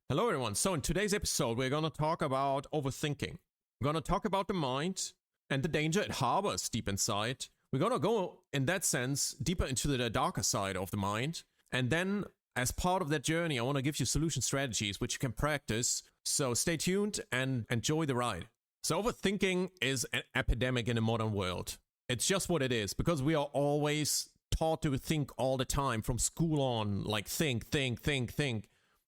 Hello, everyone. So, in today's episode, we're going to talk about overthinking. We're going to talk about the mind and the danger it harbors deep inside. We're going to go, in that sense, deeper into the darker side of the mind. And then, as part of that journey, I want to give you solution strategies which you can practice. So, stay tuned and enjoy the ride. So, overthinking is an epidemic in the modern world. It's just what it is, because we are always taught to think all the time from school on, like think.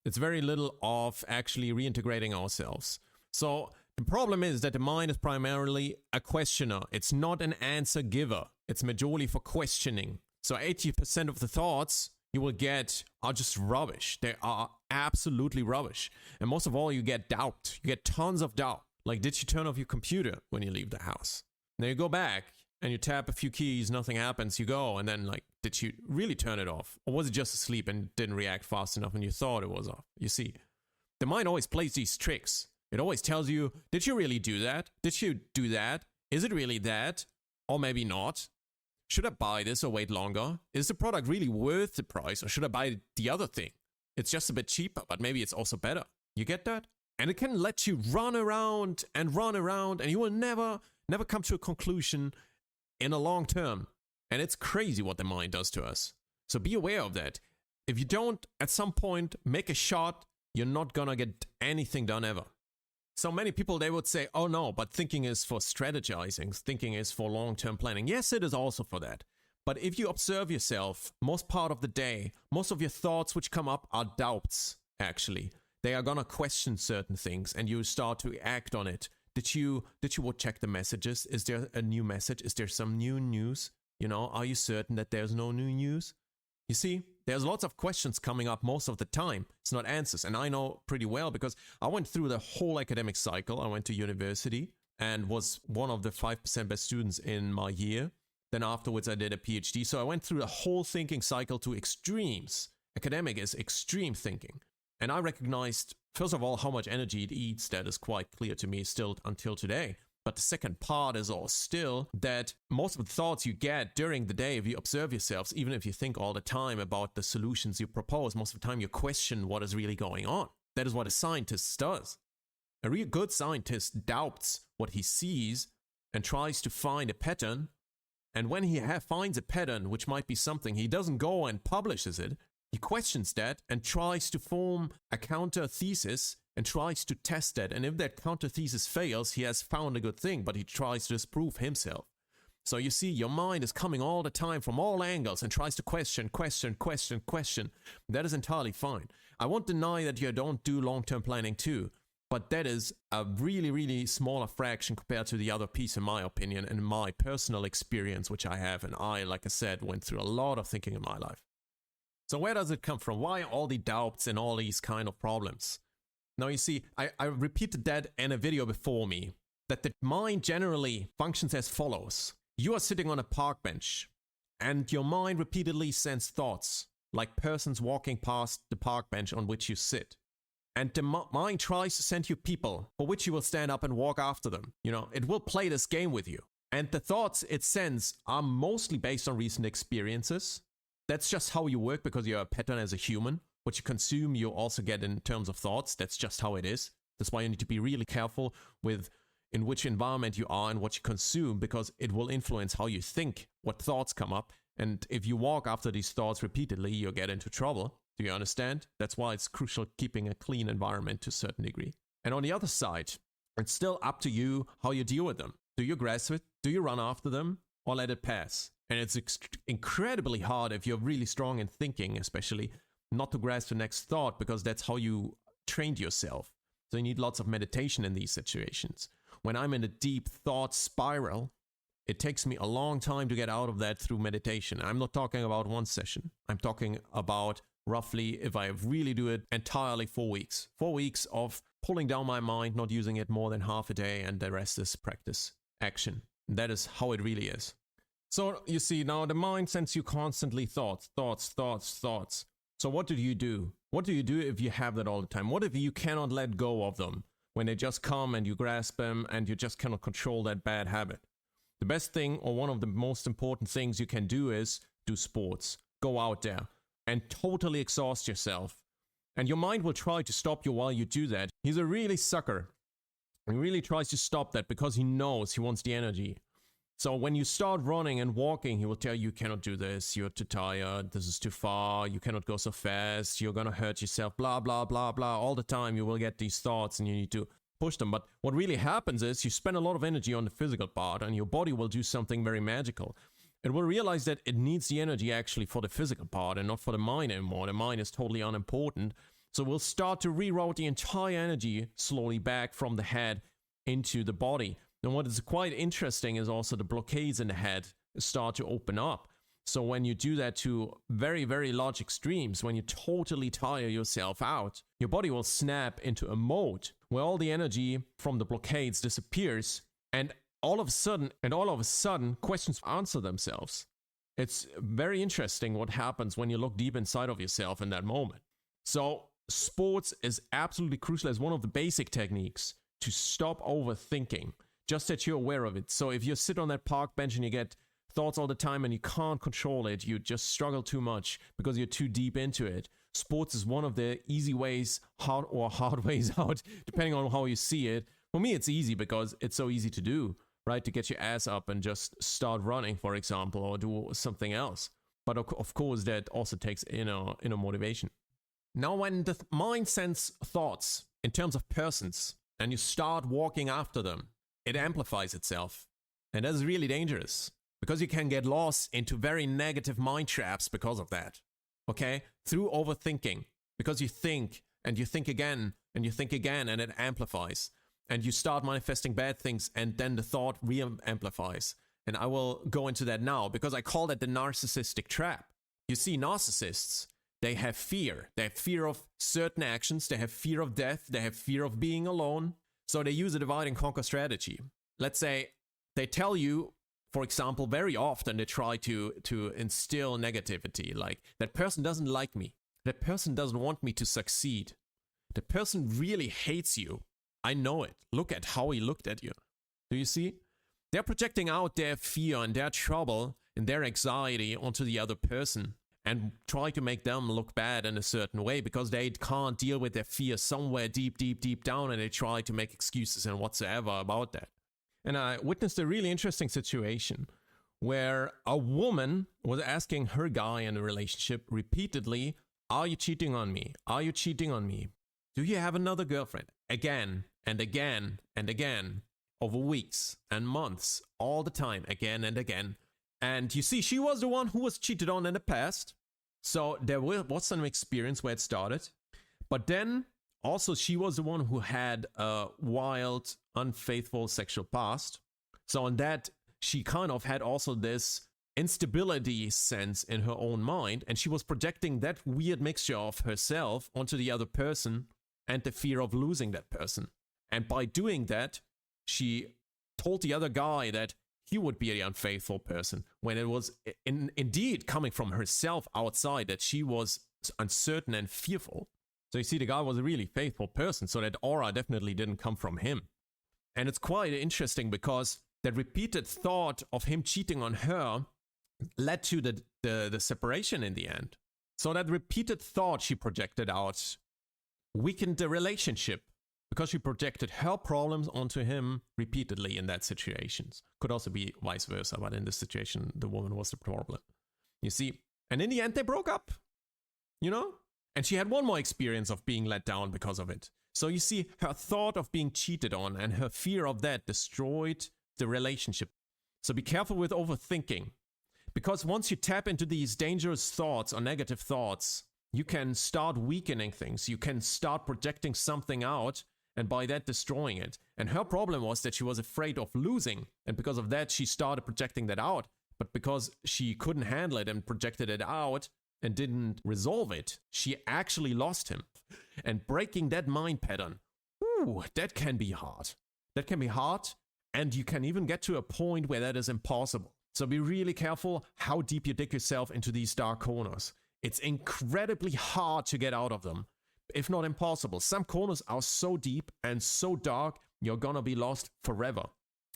It's very little of actually reintegrating ourselves. So the problem is that the mind is primarily a questioner. It's not an answer giver. It's majorly for questioning. So 80% of the thoughts you will get are just rubbish. They are absolutely rubbish. And most of all, you get doubt. You get tons of doubt. Like, did you turn off your computer when you leave the house? Then you go back and you tap a few keys, nothing happens, you go, and then like, did you really turn it off? Or was it just asleep and didn't react fast enough and you thought it was off? You see, the mind always plays these tricks. It always tells you, did you really do that? Did you do that? Is it really that? Or maybe not? Should I buy this or wait longer? Is the product really worth the price, or should I buy the other thing? It's just a bit cheaper, but maybe it's also better. You get that? And it can let you run around, and you will never come to a conclusion in a long term. And it's crazy what the mind does to us. So be aware of that. If you don't, at some point, make a shot, you're not gonna get anything done ever. So many people, they would say, oh no, but thinking is for strategizing. Thinking is for long-term planning. Yes, it is also for that. But if you observe yourself, most part of the day, most of your thoughts which come up are doubts, actually. They are gonna question certain things and you start to act on it. Did you check the messages? Is there a new message? Is there some new news? You know, are you certain that there's no new news? You see, there's lots of questions coming up most of the time. It's not answers. And I know pretty well because I went through the whole academic cycle. I went to university and was one of the 5% best students in my year. Then afterwards, I did a PhD. So I went through the whole thinking cycle to extremes. Academic is extreme thinking. And I recognized, first of all, how much energy it eats. That is quite clear to me still until today. But the second part is all still that most of the thoughts you get during the day, if you observe yourselves, even if you think all the time about the solutions you propose, most of the time you question what is really going on. That is what a scientist does. A real good scientist doubts what he sees and tries to find a pattern. And when he finds a pattern, which might be something, he doesn't go and publishes it. He questions that and tries to form a counter thesis and tries to test that. And if that counter thesis fails, he has found a good thing, but he tries to disprove himself. So you see, your mind is coming all the time from all angles and tries to question. That is entirely fine. I won't deny that you don't do long-term planning too, but that is a really, really smaller fraction compared to the other piece, in my opinion, and my personal experience, which I have. And I, like I said, went through a lot of thinking in my life. So where does it come from? Why all the doubts and all these kind of problems? Now you see, I repeated that in a video before me, that the mind generally functions as follows. You are sitting on a park bench, and your mind repeatedly sends thoughts, like persons walking past the park bench on which you sit. And the mind tries to send you people for which you will stand up and walk after them. You know, it will play this game with you. And the thoughts it sends are mostly based on recent experiences. That's just how you work because you're a pattern as a human. What you consume, you also get in terms of thoughts. That's just how it is. That's why you need to be really careful with in which environment you are and what you consume, because it will influence how you think, what thoughts come up. And if you walk after these thoughts repeatedly, you'll get into trouble. Do you understand? That's why it's crucial keeping a clean environment to a certain degree. And on the other side, it's still up to you how you deal with them. Do you grasp it? Do you run after them? Or let it pass? And it's incredibly hard if you're really strong in thinking, especially, not to grasp the next thought, because that's how you trained yourself. So you need lots of meditation in these situations. When I'm in a deep thought spiral, it takes me a long time to get out of that through meditation. I'm not talking about one session. I'm talking about roughly, if I really do it, entirely 4 weeks. 4 weeks of pulling down my mind, not using it more than half a day, and the rest is practice, action. And that is how it really is. So you see, now the mind sends you constantly thoughts. So what do you do? What do you do if you have that all the time? What if you cannot let go of them when they just come and you grasp them and you just cannot control that bad habit? The best thing, or one of the most important things you can do, is do sports. Go out there and totally exhaust yourself And your mind will try to stop you while you do that. He's a really sucker. He really tries to stop that because he knows he wants the energy. So when you start running and walking, he will tell you, you cannot do this, you're too tired, this is too far, you cannot go so fast, you're gonna hurt yourself, blah, blah, blah, blah. All the time you will get these thoughts and you need to push them. But what really happens is you spend a lot of energy on the physical part and your body will do something very magical. It will realize that it needs the energy actually for the physical part and not for the mind anymore. The mind is totally unimportant. So we'll start to reroute the entire energy slowly back from the head into the body. And what is quite interesting is also the blockades in the head start to open up. So when you do that to very, very large extremes, when you totally tire yourself out, your body will snap into a mode where all the energy from the blockades disappears, and all of a sudden, questions answer themselves. It's very interesting what happens when you look deep inside of yourself in that moment. So sports is absolutely crucial as one of the basic techniques to stop overthinking. Just that you're aware of it. So if you sit on that park bench and you get thoughts all the time and you can't control it, you just struggle too much because you're too deep into it. Sports is one of the easy ways, hard ways out, depending on how you see it. For me, it's easy because it's so easy to do, right? To get your ass up and just start running, for example, or do something else. But of course, that also takes inner motivation. Now, when the mind sends thoughts in terms of persons and you start walking after them, it amplifies itself. And that's really dangerous because you can get lost into very negative mind traps because of that. Okay? Through overthinking. Because you think and you think again and you think again and it amplifies. And you start manifesting bad things and then the thought re-amplifies. And I will go into that now because I call that the narcissistic trap. You see, narcissists, they have fear. They have fear of certain actions. They have fear of death. They have fear of being alone. So they use a divide and conquer strategy. Let's say they tell you, for example, very often they try to instill negativity, like that person doesn't like me. That person doesn't want me to succeed. The person really hates you. I know it. Look at how he looked at you. Do you see? They're projecting out their fear and their trouble and their anxiety onto the other person and try to make them look bad in a certain way because they can't deal with their fear somewhere deep, deep, deep down, and they try to make excuses and whatsoever about that. And I witnessed a really interesting situation where a woman was asking her guy in a relationship repeatedly, "Are you cheating on me? Are you cheating on me? Do you have another girlfriend?" Again and again and again, over weeks and months, all the time, again and again. And you see, she was the one who was cheated on in the past. So there was some experience where it started. But then also she was the one who had a wild, unfaithful sexual past. So on that, she kind of had also this instability sense in her own mind. And she was projecting that weird mixture of herself onto the other person and the fear of losing that person. And by doing that, she told the other guy that he would be the unfaithful person when it was indeed coming from herself outside that she was uncertain and fearful. So you see, the guy was a really faithful person, so that aura definitely didn't come from him. And it's quite interesting because that repeated thought of him cheating on her led to the separation in the end. So that repeated thought she projected out weakened the relationship. Because she projected her problems onto him repeatedly in that situations. Could also be vice versa, but in this situation, the woman was the problem. You see? And in the end, they broke up. You know? And she had one more experience of being let down because of it. So you see, her thought of being cheated on and her fear of that destroyed the relationship. So be careful with overthinking. Because once you tap into these dangerous thoughts or negative thoughts, you can start weakening things. You can start projecting something out and by that destroying it. And her problem was that she was afraid of losing. And because of that, she started projecting that out. But because she couldn't handle it and projected it out and didn't resolve it, she actually lost him. And breaking that mind pattern, that can be hard. That can be hard. And you can even get to a point where that is impossible. So be really careful how deep you dig yourself into these dark corners. It's incredibly hard to get out of them. If not impossible. Some corners are so deep and so dark, you're gonna be lost forever.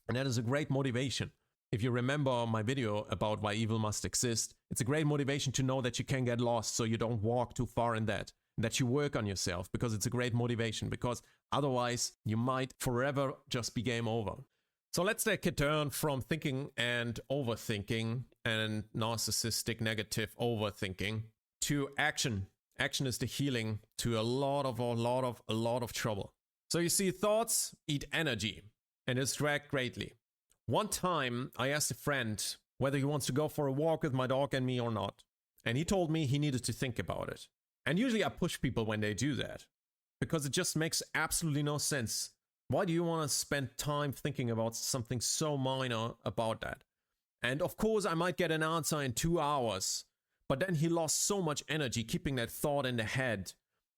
And that is a great motivation. If you remember my video about why evil must exist, it's a great motivation to know that you can get lost so you don't walk too far in that. that you work on yourself, because it's a great motivation, because otherwise you might forever just be game over. So let's take a turn from thinking and overthinking and narcissistic negative overthinking to action. Action is the healing to a lot of trouble. So you see, thoughts eat energy and distract greatly. One time I asked a friend whether he wants to go for a walk with my dog and me or not. And he told me he needed to think about it. And usually I push people when they do that, because it just makes absolutely no sense. Why do you want to spend time thinking about something so minor about that? And of course I might get an answer in 2 hours, but then he lost so much energy keeping that thought in the head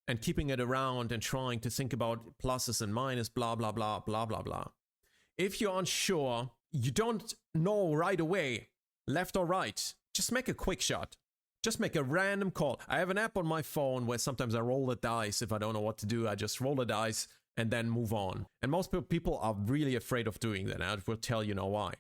and keeping it around and trying to think about pluses and minuses, blah, blah, blah, blah, blah, blah. If you're unsure, you don't know right away, left or right, just make a quick shot. Just make a random call. I have an app on my phone where sometimes I roll the dice. If I don't know what to do, I just roll the dice and then move on. And most people are really afraid of doing that. I will tell you now why.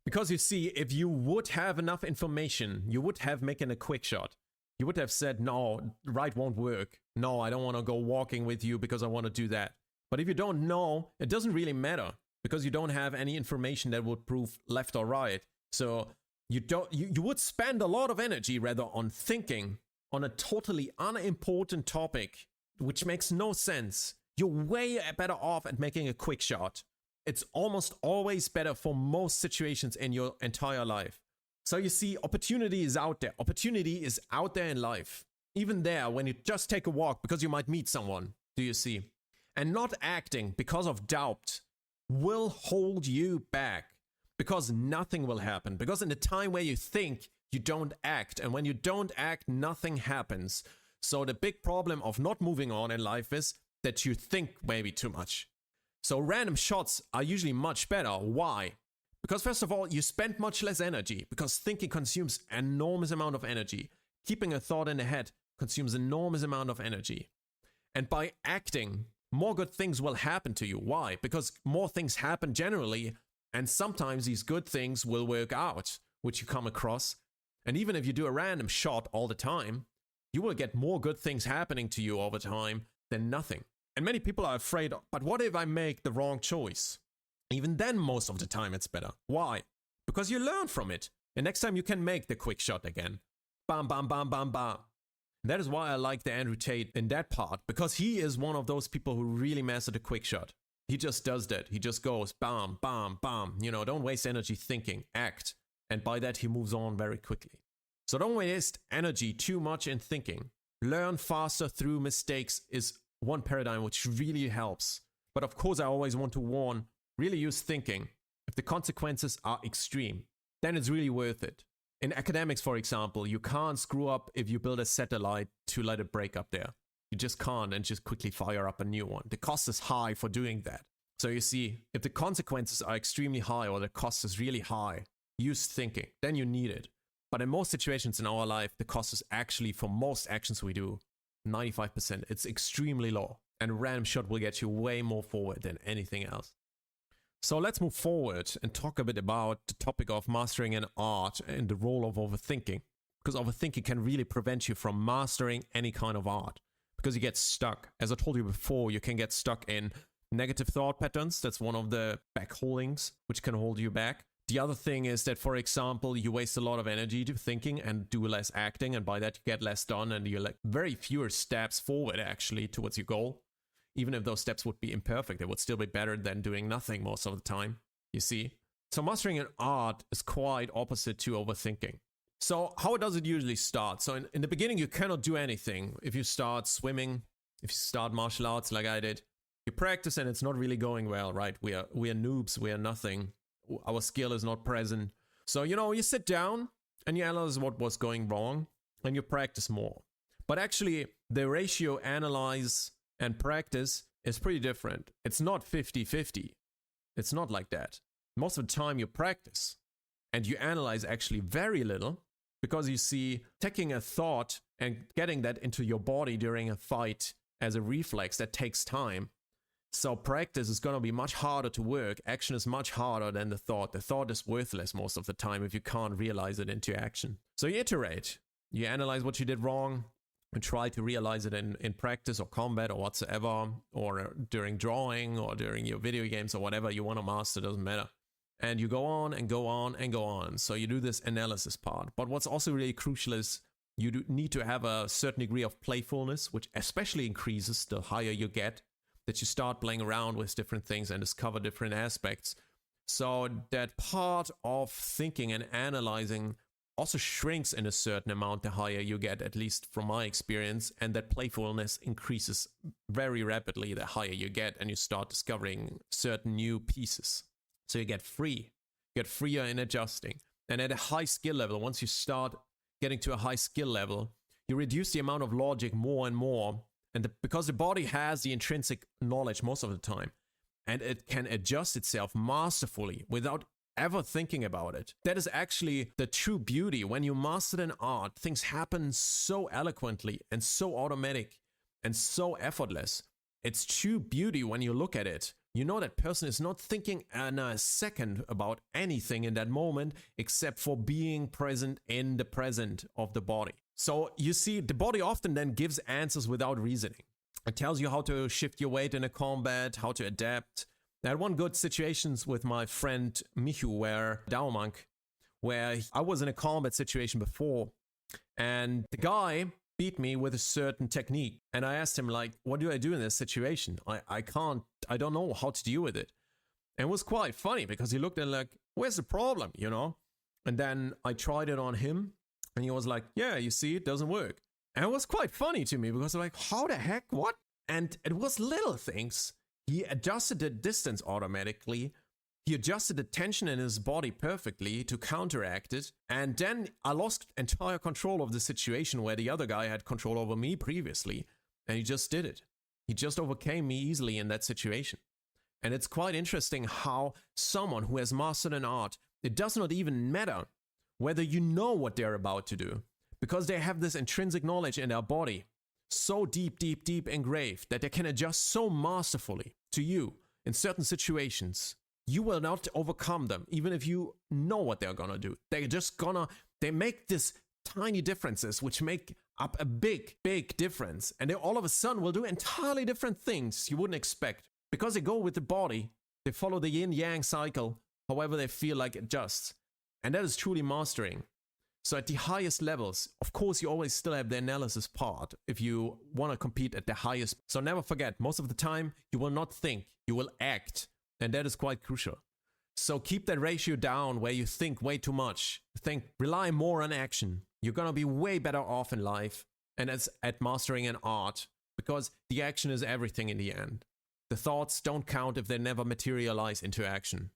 Because you see, if you would have enough information, you would have making a quick shot. You would have said, no, right won't work. No, I don't want to go walking with you because I want to do that. But if you don't know, it doesn't really matter, because you don't have any information that would prove left or right. So you would spend a lot of energy rather on thinking on a totally unimportant topic, which makes no sense. You're way better off at making a quick shot. It's almost always better for most situations in your entire life. So you see, opportunity is out there. Opportunity is out there in life. Even there, when you just take a walk because you might meet someone, do you see? And not acting because of doubt will hold you back. Because nothing will happen. Because in the time where you think, you don't act. And when you don't act, nothing happens. So the big problem of not moving on in life is that you think maybe too much. So random shots are usually much better. Why? Because first of all, you spend much less energy. Because thinking consumes an enormous amount of energy. Keeping a thought in the head consumes an enormous amount of energy. And by acting, more good things will happen to you. Why? Because more things happen generally. And sometimes these good things will work out, which you come across. And even if you do a random shot all the time, you will get more good things happening to you over time than nothing. And many people are afraid, but what if I make the wrong choice? Even then, most of the time it's better. Why? Because you learn from it. And next time you can make the quick shot again. Bam, bam, bam, bam, bam. That is why I like the Andrew Tate in that part, because he is one of those people who really mastered the quick shot. He just does that. He just goes bam, bam, bam. You know, don't waste energy thinking, act. And by that, he moves on very quickly. So don't waste energy too much in thinking. Learn faster through mistakes is one paradigm which really helps. But of course, I always want to warn, really use thinking. If the consequences are extreme, then it's really worth it. In academics, for example, you can't screw up if you build a satellite to let it break up there. You just can't and just quickly fire up a new one. The cost is high for doing that. So you see, if the consequences are extremely high or the cost is really high, use thinking. Then you need it. But in most situations in our life, the cost is actually, for most actions we do, 95%. It's extremely low. And a random shot will get you way more forward than anything else. So let's move forward and talk a bit about the topic of mastering an art and the role of overthinking. Because overthinking can really prevent you from mastering any kind of art. Because you get stuck. As I told you before, you can get stuck in negative thought patterns. That's one of the back holdings which can hold you back. The other thing is that, for example, you waste a lot of energy to thinking and do less acting. And by that, you get less done and you're like very fewer steps forward actually towards your goal. Even if those steps would be imperfect, it would still be better than doing nothing most of the time, you see. So mastering an art is quite opposite to overthinking. So how does it usually start? So in the beginning, you cannot do anything. If you start swimming, if you start martial arts like I did, you practice and it's not really going well, right? We are noobs, we are nothing. Our skill is not present. So, you sit down and you analyze what was going wrong and you practice more. But actually, the ratio analyze and practice is pretty different. It's not 50-50. It's not like that. Most of the time you practice and you analyze actually very little, because you see, taking a thought and getting that into your body during a fight as a reflex, that takes time. So practice is going to be much harder to work. Action is much harder than the thought. The thought is worthless most of the time if you can't realize it into action. So you iterate. You analyze what you did wrong. and try to realize it in practice or combat or whatsoever, or during drawing or during your video games or whatever you want to master, doesn't matter. And you go on and go on and go on. So you do this analysis part. But what's also really crucial is you do need to have a certain degree of playfulness, which especially increases the higher you get, that you start playing around with different things and discover different aspects. So that part of thinking and analyzing also shrinks in a certain amount the higher you get, at least from my experience, and that playfulness increases very rapidly the higher you get and you start discovering certain new pieces. So you get free, you get freer in adjusting. And at a high skill level, once you start getting to a high skill level, you reduce the amount of logic more and more, and because the body has the intrinsic knowledge most of the time, and it can adjust itself masterfully without ever thinking about it. That is actually the true beauty. When you master an art, things happen so eloquently and so automatic and so effortless. It's true beauty when you look at it. You know that person is not thinking in a second about anything in that moment except for being present in the present of the body. So you see, the body often then gives answers without reasoning. It tells you how to shift your weight in a combat, how to adapt. I had one good situations with my friend Michu, where I was in a combat situation before, and the guy beat me with a certain technique. And I asked him, like, what do I do in this situation? I don't know how to deal with it. And it was quite funny because he looked at like, where's the problem, you know? And then I tried it on him and he was like, yeah, you see, it doesn't work. And it was quite funny to me because I'm like, how the heck, what? And it was little things. He adjusted the distance automatically. He adjusted the tension in his body perfectly to counteract it. And then I lost entire control of the situation where the other guy had control over me previously. And he just did it. He just overcame me easily in that situation. And it's quite interesting how someone who has mastered an art, it does not even matter whether you know what they're about to do, because they have this intrinsic knowledge in their body so deep, deep, deep engraved that they can adjust so masterfully to you in certain situations. You will not overcome them, even if you know what they're gonna do. They make this tiny differences which make up a big, big difference. And they all of a sudden will do entirely different things you wouldn't expect. Because they go with the body, they follow the yin-yang cycle, however they feel like it adjusts. And that is truly mastering. So at the highest levels, of course, you always still have the analysis part if you want to compete at the highest. So never forget, most of the time, you will not think, you will act. And that is quite crucial. So keep that ratio down where you think way too much. Rely more on action. You're going to be way better off in life and at mastering an art, because the action is everything in the end. The thoughts don't count if they never materialize into action.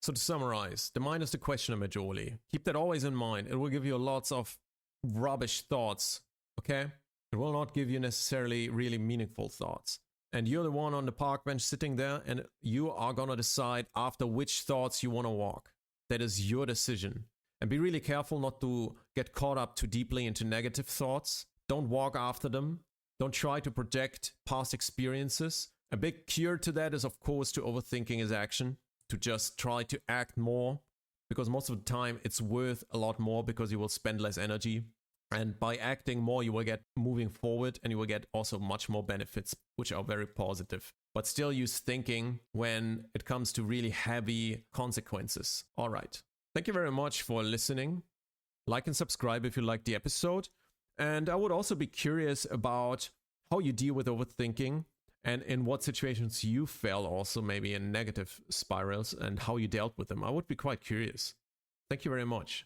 So to summarize, the mind is the questioner majorly. Keep that always in mind. It will give you lots of rubbish thoughts, okay? It will not give you necessarily really meaningful thoughts. And you're the one on the park bench sitting there, and you are gonna decide after which thoughts you wanna walk. That is your decision. And be really careful not to get caught up too deeply into negative thoughts. Don't walk after them. Don't try to project past experiences. A big cure to that is, of course, to overthinking is action. To just try to act more, because most of the time it's worth a lot more because you will spend less energy. And by acting more, you will get moving forward and you will get also much more benefits, which are very positive. But still use thinking when it comes to really heavy consequences. All right. Thank you very much for listening. Like and subscribe if you liked the episode. And I would also be curious about how you deal with overthinking. And in what situations you fell also maybe in negative spirals and how you dealt with them. I would be quite curious. Thank you very much.